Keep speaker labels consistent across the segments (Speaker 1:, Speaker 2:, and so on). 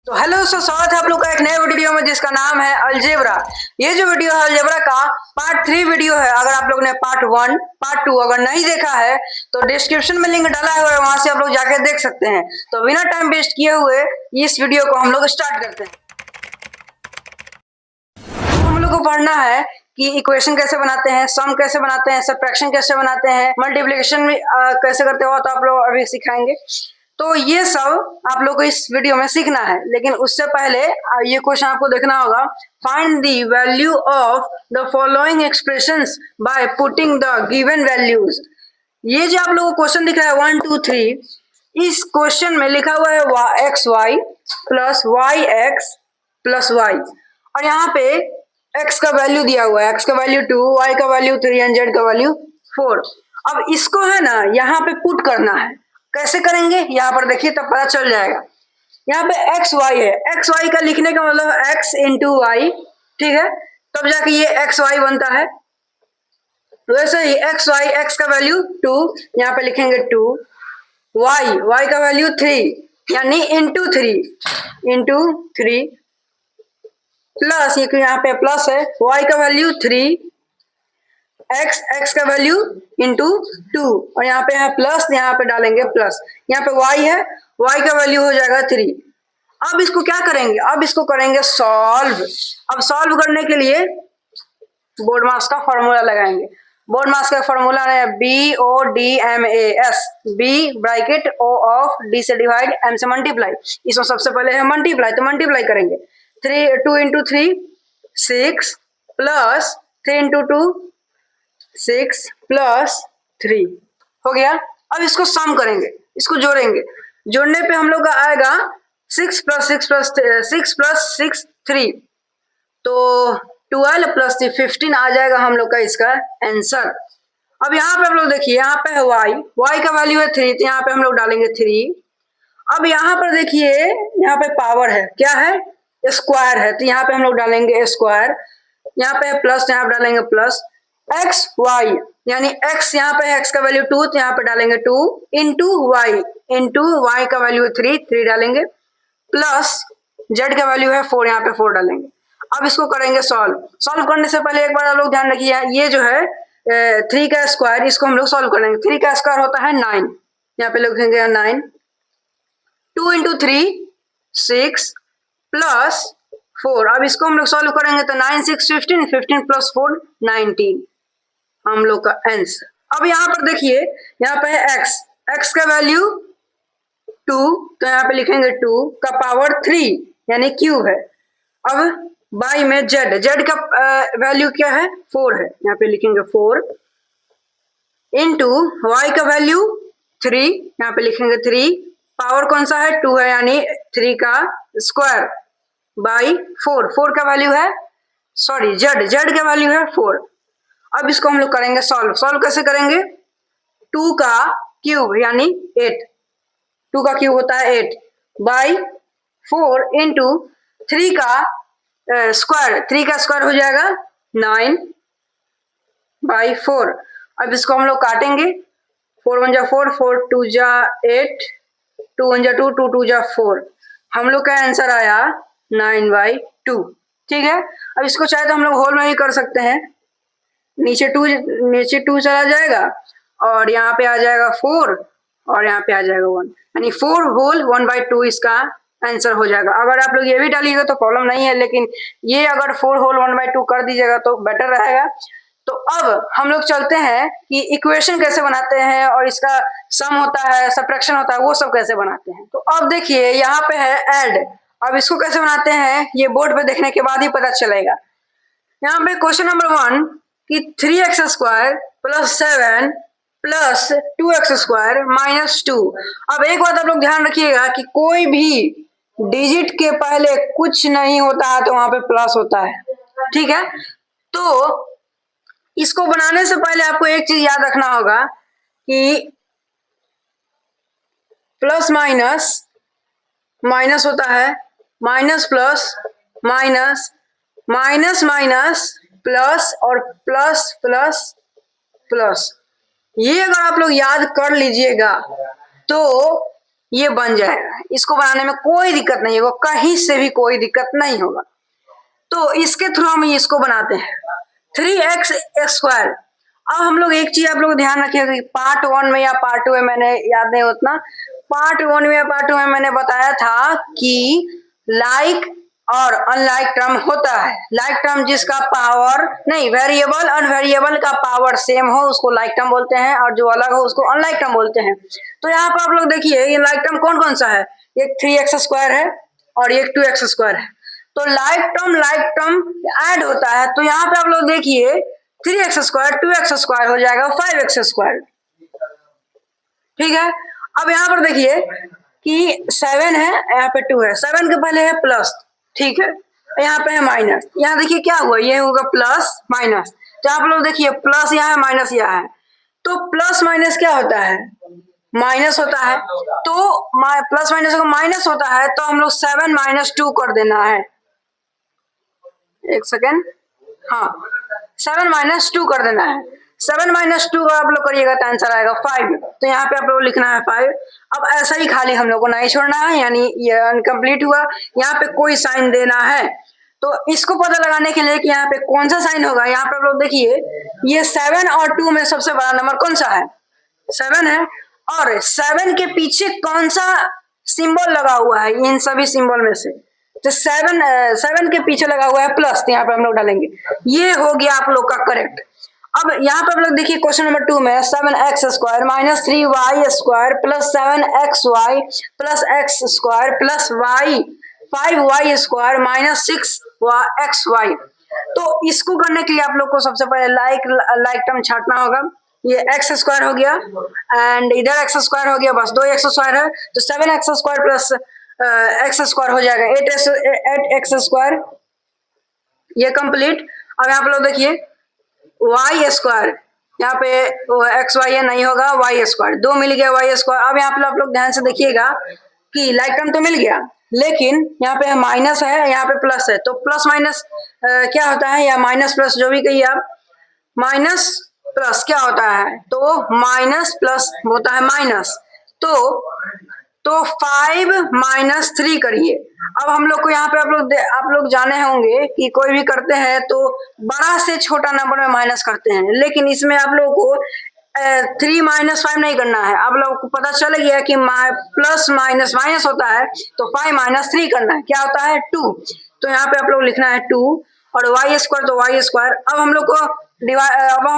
Speaker 1: तो हेलो दोस्तों, स्वागत है आप लोग का एक नए वीडियो में जिसका नाम है अलजेब्रा। ये जो वीडियो है अलजेब्रा का पार्ट 3 वीडियो है। अगर आप लोग ने पार्ट 1 पार्ट 2 अगर नहीं देखा है तो डिस्क्रिप्शन में लिंक डाला हुआ है, वहां से आप लोग जाके देख सकते हैं। तो बिना टाइम वेस्ट किए हुए इस वीडियो को हम लोग स्टार्ट करते हैं। हम लोग को पढ़ना है कि इक्वेशन कैसे बनाते हैं, सम कैसे बनाते हैं, सबट्रैक्शन कैसे बनाते हैं, मल्टीप्लिकेशन कैसे करते हो तो आप लोग अभी सिखाएंगे। तो ये सब आप लोग को इस वीडियो में सीखना है, लेकिन उससे पहले ये क्वेश्चन आपको देखना होगा। Find the value of the following expressions by putting the given values. ये जो आप लोगों को क्वेश्चन दिख रहा है 1 2 3, इस क्वेश्चन में लिखा हुआ है X Y plus Y X plus Y, और यहाँ पे x का वैल्यू दिया हुआ है। x का वैल्यू 2, y का वैल्यू 3 एंड z का वैल्यू 4। अब इसको है ना यहाँ पे पुट करना है। कैसे करेंगे यहाँ पर देखिए तब पता चल जाएगा। यहाँ पे एक्स वाई है, एक्स वाई का लिखने का मतलब x इंटू वाई, ठीक है, तब जाके ये एक्स वाई बनता है। वैसे ही एक्स वाई, एक्स का वैल्यू 2, यहाँ पे लिखेंगे 2, वाई, वाई का वैल्यू 3 यानी इंटू 3 प्लस, ये यहाँ पे प्लस है, y का वैल्यू 3, x का वैल्यू इंटू 2, और यहाँ पे है प्लस, यहाँ पे डालेंगे प्लस, यहाँ पे y है, y का वैल्यू हो जाएगा 3। अब इसको क्या करेंगे, अब इसको करेंगे सॉल्व। अब सॉल्व करने के लिए बोर्ड मास का फॉर्मूला लगाएंगे। बोर्ड मास का फॉर्मूला है BODMAS, B bracket O of D से डिवाइड, M से मल्टीप्लाई। इसमें सबसे पहले है मल्टीप्लाई, तो मल्टीप्लाई करेंगे 2 इंटू 3 6 प्लस 3 इंटू 2 6 प्लस 3 हो गया। अब इसको सम करेंगे, इसको जोड़ेंगे। जोड़ने पे हम लोग का आएगा 6 प्लस 6 प्लस 6 प्लस 6 3, तो 12 प्लस 3 15 आ जाएगा हम लोग का इसका आंसर। अब यहाँ पे हम लोग देखिए, यहाँ पे है y का वैल्यू है 3, तो यहाँ पे हम लोग डालेंगे 3। अब यहाँ पर देखिए, यहाँ पे पावर है, क्या है, स्क्वायर है, तो यहाँ पे हम लोग डालेंगे स्क्वायर। यहाँ पे प्लस, यहाँ पे डालेंगे प्लस। एक्स वाई यानी x, यहाँ पे x का वैल्यू 2, तो यहाँ पे डालेंगे 2 इंटू वाई का वैल्यू 3 डालेंगे, प्लस z का वैल्यू है 4, यहाँ पे 4 डालेंगे। अब इसको करेंगे सॉल्व करने से पहले एक बार आप लोग ध्यान रखिए, ये जो है 3 का स्क्वायर, इसको हम लोग सॉल्व करेंगे। 3 का स्क्वायर होता है 9, यहाँ पे लिखेंगे 9, 2 इंटू 3 6 प्लस 4। अब इसको हम लोग सॉल्व करेंगे तो 9 6 15, 15 प्लस 4 19 हम लोग का आंसर। अब यहाँ पर देखिए, यहाँ पे है x का वैल्यू 2, तो यहाँ पे लिखेंगे 2 का पावर 3 यानी क्यूब है। अब बाई में z का वैल्यू क्या है, 4 है, यहाँ पे लिखेंगे 4 इंटू y का वैल्यू 3, यहाँ पे लिखेंगे 3, पावर कौन सा है, 2 है, यानी 3 का स्क्वायर बाई 4 का वैल्यू है, सॉरी z का वैल्यू है 4। अब इसको हम लोग करेंगे सॉल्व कैसे करेंगे, 2 का क्यूब यानी 8, 2 का क्यूब होता है 8 बाई 4 इंटू 3 का स्क्वायर, 3 का स्क्वायर हो जाएगा 9 बाई 4। अब इसको हम लोग काटेंगे, 4 1 जा 4, 4 2 जा 8, 2 1 जा 2, 2 2 जा 4, हम लोग का आंसर आया 9/2। ठीक है, अब इसको चाहे तो हम लोग होल में भी कर सकते हैं, नीचे 2 चला जाएगा और यहाँ पे आ जाएगा 4 और यहाँ पे आ जाएगा 1, यानी 4 होल 1/2 इसका आंसर हो जाएगा। अगर आप लोग ये भी डालिएगा तो प्रॉब्लम नहीं है, लेकिन ये अगर 4 होल 1/2 कर दीजिएगा तो बेटर रहेगा। तो अब हम लोग चलते हैं कि इक्वेशन कैसे बनाते हैं और इसका सम होता है, सबट्रैक्शन होता है, वो सब कैसे बनाते हैं। तो अब देखिए, यहाँ पे है ऐड। अब इसको कैसे बनाते हैं ये बोर्ड पे देखने के बाद ही पता चलेगा। यहाँ पे क्वेश्चन नंबर 1 कि 3x square plus 7 plus 2x square minus 2। अब एक बात आप लोग ध्यान रखिएगा कि कोई भी डिजिट के पहले कुछ नहीं होता है तो वहां पे प्लस होता है, ठीक है। तो इसको बनाने से पहले आपको एक चीज याद रखना होगा कि प्लस माइनस माइनस होता है, minus plus minus, minus minus plus और प्लस प्लस प्लस। ये अगर आप लोग याद कर लीजिएगा तो ये बन जाएगा। इसको बनाने में कोई दिक्कत नहीं होगा, कहीं से भी कोई दिक्कत नहीं होगा। तो इसके थ्रू हम इसको बनाते हैं 3x स्क्वायर। अब हम लोग एक चीज आप लोग ध्यान रखिएगा कि पार्ट 1 में या पार्ट 2 में, मैंने याद नहीं उतना, पार्ट 1 में या पार्ट 2 में मैंने बताया था कि लाइक और अनलाइक टर्म होता है। लाइक टर्म जिसका पावर नहीं, वेरिएबल और वेरिएबल का पावर सेम हो उसको लाइक टर्म बोलते हैं, और जो अलग हो उसको अनलाइक टर्म बोलते हैं। तो यहाँ पर आप लोग देखिए ये लाइक टर्म कौन कौन सा है, एक 3x स्क्वायर है और एक 2x स्क्वायर है। तो लाइक टर्म ऐड होता है, तो यहाँ पे आप लोग देखिए 3x स्क्वायर 2x स्क्वायर हो जाएगा 5x स्क्वायर। ठीक है, अब यहाँ पर देखिए कि 7 है, यहाँ पे 2 है, 7 के पहले है प्लस, ठीक है, यहाँ पे है माइनस। यहाँ देखिए क्या हुआ, ये होगा प्लस माइनस। तो आप लोग देखिए प्लस यहाँ है माइनस यहाँ है, तो प्लस माइनस क्या होता है, माइनस होता है। तो प्लस माइनस को माइनस होता है, तो हम लोग 7 माइनस 2 कर देना है। एक सेकेंड, हाँ 7 माइनस 2 कर देना है। 7 माइनस 2 आप लोग करिएगा तो आंसर आएगा 5। तो यहाँ पे आप लोग लिखना है 5। अब ऐसा ही खाली हम लोग को नहीं छोड़ना है, यानी ये अनकम्प्लीट हुआ, यहाँ पे कोई साइन देना है। तो इसको पता लगाने के लिए कि यहाँ पे कौन सा साइन होगा, यहाँ पे आप लोग देखिए ये 7 और 2 में सबसे बड़ा नंबर कौन सा है, 7 है, और 7 के पीछे कौन सा सिंबल लगा हुआ है इन सभी सिंबल में से, तो 7 के पीछे लगा हुआ है प्लस, तो यहाँ पे हम लोग डालेंगे। ये हो गया आप लोग का करेक्ट। अब यहाँ पे आप लोग देखिए क्वेश्चन नंबर 2 में 7x square minus 3y square plus 7xy plus x square plus y 5y square minus 6xy। तो इसको करने के लिए आप लोग को सबसे पहले लाइक टर्म छाटना होगा। ये x स्क्वायर हो गया एंड इधर x स्क्वायर हो गया, बस 2x स्क्वायर है, तो 7x square plus x square हो जाएगा 8x स्क्वायर, ये कंप्लीट। अब यहाँ पे लोग देखिए y स्क्वायर, यहाँ पे एक्स वाई नहीं होगा, y स्क्वायर 2 मिल गया y स्क्वायर। अब यहाँ पे आप लोग ध्यान से देखिएगा कि लाइक टर्म तो मिल गया, लेकिन यहाँ पे माइनस है, यहाँ पे प्लस है, तो प्लस माइनस क्या होता है, या माइनस प्लस जो भी कहिए आप, माइनस प्लस क्या होता है, तो माइनस प्लस होता है माइनस। तो 5 माइनस 3 करिए। अब हम लोग को यहाँ पे आप लोग जाने होंगे कि कोई भी करते हैं तो बड़ा से छोटा नंबर में माइनस करते हैं, लेकिन इसमें आप लोग को 3 माइनस 5 नहीं करना है। आप लोग को पता चल गया कि प्लस माइनस माइनस होता है, तो 5 माइनस 3 करना है, क्या होता है 2। तो यहाँ पे आप लोग लिखना है 2 और y स्क्वायर तो y स्क्वायर। अब हम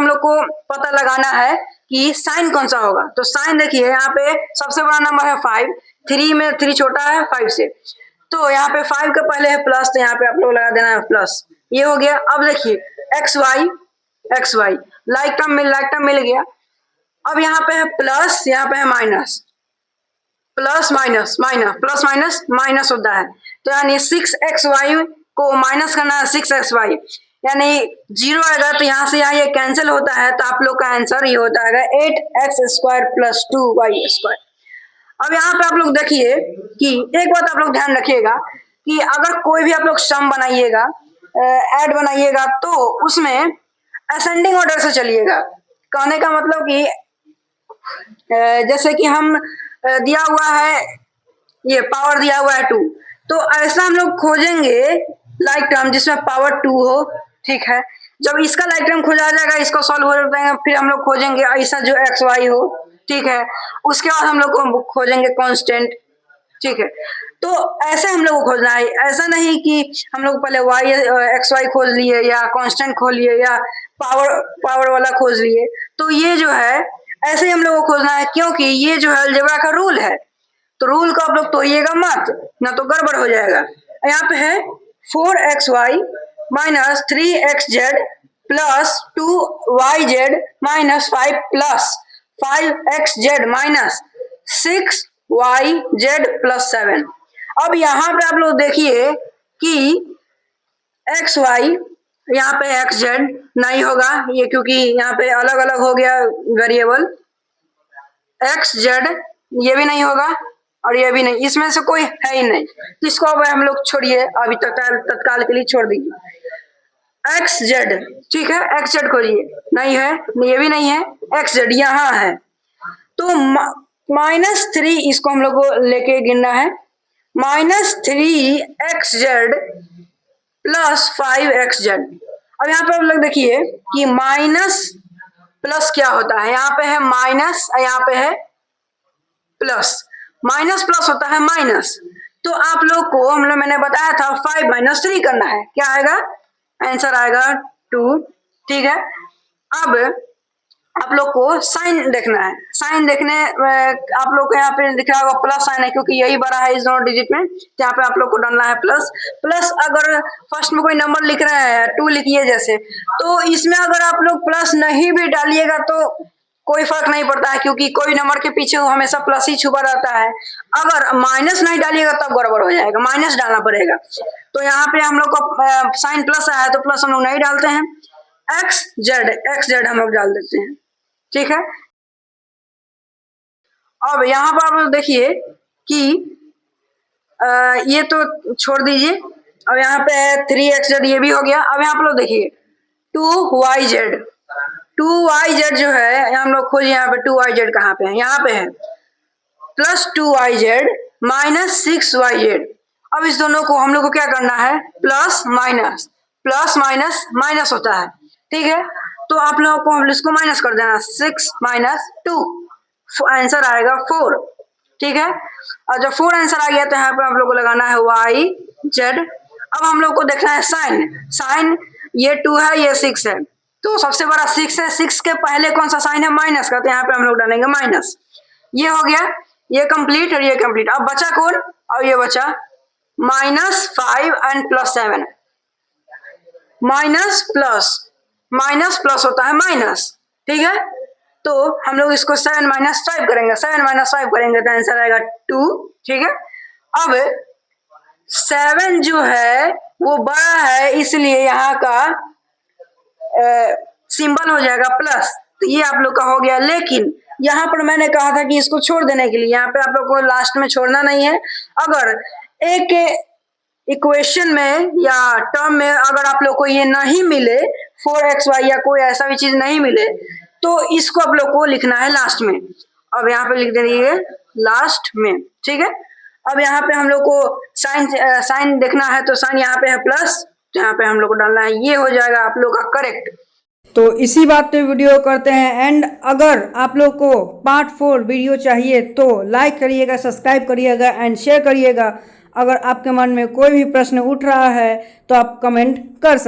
Speaker 1: लोग को पता लगाना है कि साइन कौन सा होगा। तो साइन देखिए यहाँ पे सबसे बड़ा नंबर है 5, 3 में 3 छोटा है 5 से, तो यहाँ पे 5 के पहले है प्लस, तो यहाँ पे आप लोग लगा देना है प्लस, ये हो गया। अब देखिए एक्स वाई लाइक टर्म मिल गया। अब यहाँ पे है प्लस, यहाँ पे है minus, plus minus minus plus minus minus होता है, तो यानी 6xy को माइनस करना है 6xy, यानी 0 आएगा, तो यहाँ से यहाँ ये कैंसिल होता है, तो आप लोग का आंसर ये होता है 8x square plus 2y square. अब यहाँ पे आप लोग देखिए कि एक बात आप लोग ध्यान रखिएगा कि अगर कोई भी आप लोग सम बनाइएगा, ऐड बनाइएगा, तो उसमें असेंडिंग ऑर्डर से चलिएगा। कहने का मतलब कि जैसे कि हम दिया हुआ है, ये पावर दिया हुआ है 2, तो ऐसा हम लोग खोजेंगे लाइक टर्म जिसमें पावर 2 हो, ठीक है। जब इसका लाइक टर्म खोजा जाएगा, इसको सॉल्व हो जाएगा, फिर हम लोग खोजेंगे ऐसा जो एक्स वाई हो, ठीक है। उसके बाद हम लोग को खोजेंगे कांस्टेंट, ठीक है। तो ऐसे हम लोग को खोजना है, ऐसा नहीं कि हम लोग पहले वाई एक्स वाई खोज लिए या कांस्टेंट खोज लिए या पावर वाला खोज लिए। तो ये जो है ऐसे ही हम लोग को खोजना है, क्योंकि ये जो है अलजेब्रा का रूल है, तो रूल को आप लोग तोड़िएगा मत, ना तो गड़बड़ हो जाएगा। यहाँ पे है 4xy minus 3xz plus 2yz minus 5 plus 5xz minus 6yz plus 7। अब यहाँ पे आप लोग देखिए कि xy यहाँ पे xz नहीं होगा, ये क्योंकि यहाँ पे अलग अलग हो गया वेरिएबल, xz ये भी नहीं होगा और ये भी नहीं, इसमें से कोई है ही नहीं, इसको अब हम लोग छोड़िए, अभी तत्काल के लिए छोड़ दीजिए। xz, ठीक है, xz खोलिए, नहीं है, ये भी नहीं है, xz यहाँ है। तो -3 इसको हम लोग को लेके गिनना है। -3xz plus 5xz। अब यहाँ पे आप लोग देखिए कि माइनस प्लस क्या होता है, यहाँ पे है माइनस, यहाँ पे है प्लस। माइनस प्लस होता है माइनस। तो आप लोग को मैंने बताया था 5 - 3 करना है। क्या आएगा? आंसर आएगा 2। ठीक है, अब आप लोग को साइन देखना है। साइन देखने आप लोग को यहाँ पे दिख रहा होगा प्लस साइन है, क्योंकि यही बड़ा है इस दोनों डिजिट में। यहाँ पे आप लोग को डालना है प्लस। प्लस अगर फर्स्ट में कोई नंबर लिख रहा है 2 लिखिए जैसे, तो इसमें अगर आप लोग प्लस नहीं भी डालिएगा तो कोई फर्क नहीं पड़ता है, क्योंकि कोई नंबर के पीछे हमेशा प्लस ही छुपा रहता है। अगर माइनस नहीं डालिएगा तब गड़बड़ हो जाएगा, माइनस डालना पड़ेगा। तो यहाँ पे हम लोग को साइन प्लस आया तो प्लस हम लोग नहीं डालते हैं, XZ हम लोग डाल देते हैं। ठीक है, अब यहाँ पर आप लोग देखिए कि ये तो छोड़ दीजिए। अब यहाँ पे 3xz ये भी हो गया। अब यहाँ पर लोग देखिए 2yz जो है, हम लोग खोजिए यहाँ पे 2yz कहाँ पे है, यहाँ पे है प्लस 2yz माइनस 6yz। अब इस दोनों को हम लोग को क्या करना है? प्लस माइनस माइनस होता है। ठीक है, तो आप लोगों को इसको माइनस कर देना, 6 - 2, आंसर आएगा 4। ठीक है, और जब 4 आंसर आ गया तो यहाँ पे आप लोग को लगाना है YZ। अब हम लोग को देखना है साइन ये 2 है, ये 6 है, तो सबसे बड़ा 6 है। 6 के पहले कौन सा साइन है? माइनस का, तो यहाँ पे हम लोग डालेंगे माइनस। ये हो गया, ये कंप्लीट और ये कंप्लीट। अब बचा कौन? और ये बचा -5 एंड +7। माइनस प्लस होता है माइनस। ठीक है, तो हम लोग इसको 7 - 5 करेंगे। 7 - 5 करेंगे तो आंसर आएगा 2। ठीक है, अब 7 जो है वो बड़ा है, इसलिए यहाँ का सिंबल हो जाएगा प्लस, तो ये आप लोग का हो गया। लेकिन यहाँ पर मैंने कहा था कि इसको छोड़ देने के लिए, यहाँ पे आप लोग को लास्ट में छोड़ना नहीं है। अगर एक इक्वेशन में या टर्म में अगर आप लोग को ये नहीं मिले 4xy या कोई ऐसा भी चीज नहीं मिले, तो इसको आप लोग को लिखना है लास्ट में। अब यहाँ पे लिख दीजिए लास्ट में। ठीक है, अब यहाँ पे हम लोग को साइन देखना है, तो साइन यहाँ पे है प्लस, तो यहाँ पे हम लोग को डालना है, ये हो जाएगा आप लोग का करेक्ट।
Speaker 2: तो इसी बात पे वीडियो करते हैं एंड अगर आप लोग को पार्ट 4 वीडियो चाहिए तो लाइक करिएगा, सब्सक्राइब करिएगा एंड शेयर करिएगा। अगर आपके मन में कोई भी प्रश्न उठ रहा है तो आप कमेंट कर सकते हैं।